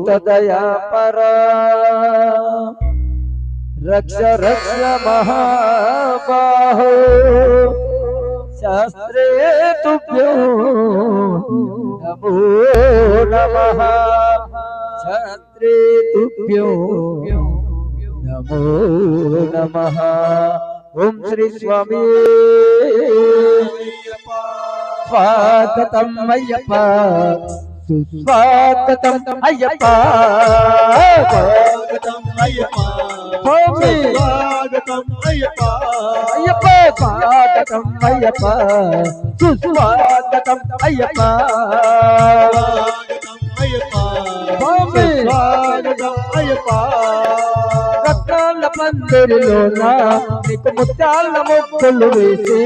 सर्वभूतदयापरा रक्ष रक्ष महाबाहो शास्त्रे तुभ्यो नमो नमः शास्त्रे तुभ्यो नमो नमः। ओम श्री स्वामी स्वागतम अय्यप्पा सुस्वागतम अय्यप्पा स्वागतम अय्यप्पा स्वागतम अय्यप्पा अय्यप्पा स्वागतम अय्यप्पा सुस्वागतम अय्यप्पा स्वागतम अय्यप्पा स्वामी स्वागतम अय्यप्पा రత్నాల పందిరిలోన నీకు ముత్యాల మొక్కులు వేసి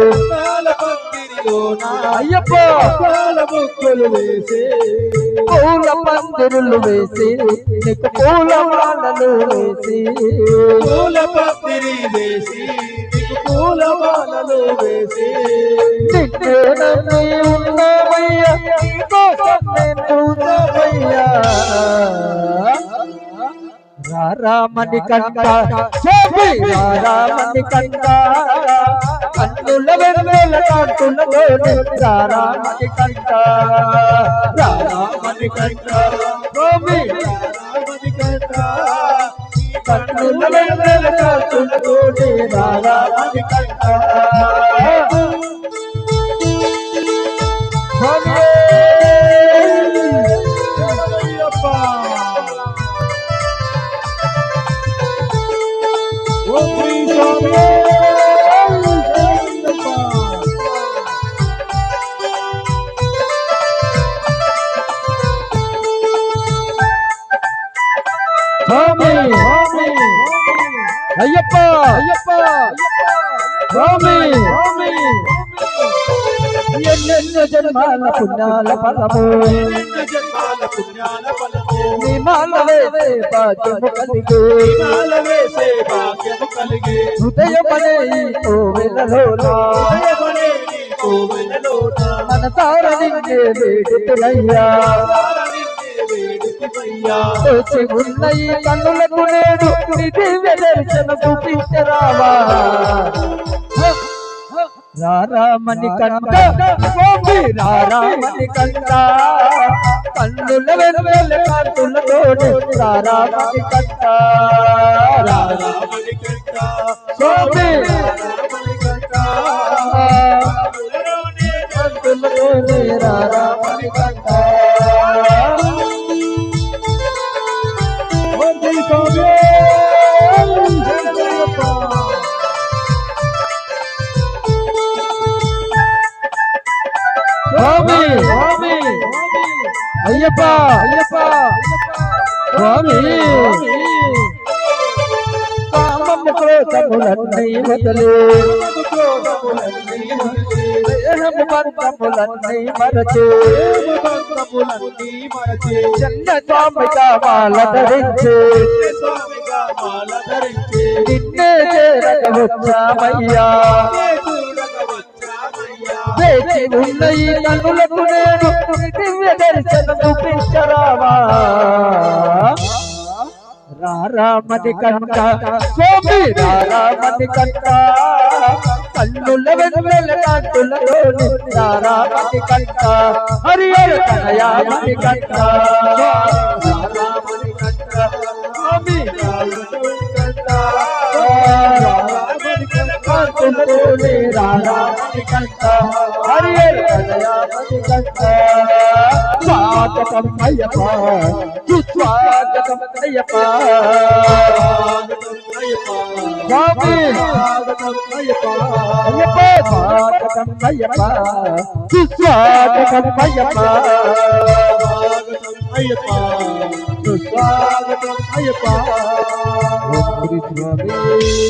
రత్నాల పందిరిలోన అయ్యప్ప రత్నాల మొక్కులు వేసి పూల పందిరులు వేసి నీకు పూల మాలలు వేసి పూల పందిరి వేసి నీకు పూల మాలలు వేసి నిన్నే నమ్మి ఉన్నామయ్యా నీకోసం నేను ఉన్నామయ్యా రామని కంట స్వామి రామని కంట కన్నుల వెన్నెల కాంతులతో రామని కంట రామని కంట స్వామి రామని కంట కన్నుల వెన్నెల కాంతులతో రామని కంట స్వామి స్వామి అయ్యప్ప అయ్యప్ప స్వామి ఎన్నెన్నో జన్మాల పుణ్యాల ఫలము జన్మాల పుణ్యాల ఫలము నీ మాల వేసే భాగ్యము కలిగే మాల వేసే భాగ్యము కలిగే హృదయమనే ఈ కోవెలలోన హృదయమనే నీ కోవెలలోన మనసార నిన్నే వేడుతులయ్యా వచ్చి ఉన్న ఈ కన్నులకు నేడు నీ దివ్య దర్శన చూపించరావా రామని కంట స్వామి రామని కంట కన్నుల వెన్నెల కాంతులతో రామని కంట రామని కంట స్వామి రామని కంట కాంతులతో రామని కంట స్వామి స్వామి అయ్యప్ప అయ్యప్ప స్వామి కామము క్రోధములన్నీ వదలి దేహము బంధములన్నీ మరచి చిన్న స్వామిగా మాల ధరించి నిన్నే చేరగవచ్చామయ్యా వేచి ఉన్న ఈ కన్నులకు నేను దివ్య దర్శన చూపించరావా రామని కంట స్వామి రామని కంట కన్నుల వెన్నెల కాంతులతో రామని కంట హరిహర కనయామని కంట రామని కంట స్వామి కాంతులతో రామని కంట హరిహర కనయామని కంట స్వాగతం అయ్యప్ప సుస్వాగతం అయ్యప్ప స్వామి అయ్యప్ప స్వాగతం అయ్యప్ప సుస్వాగతం అయ్యప్ప సుస్వాగతం అయ్యప్ప స్వామి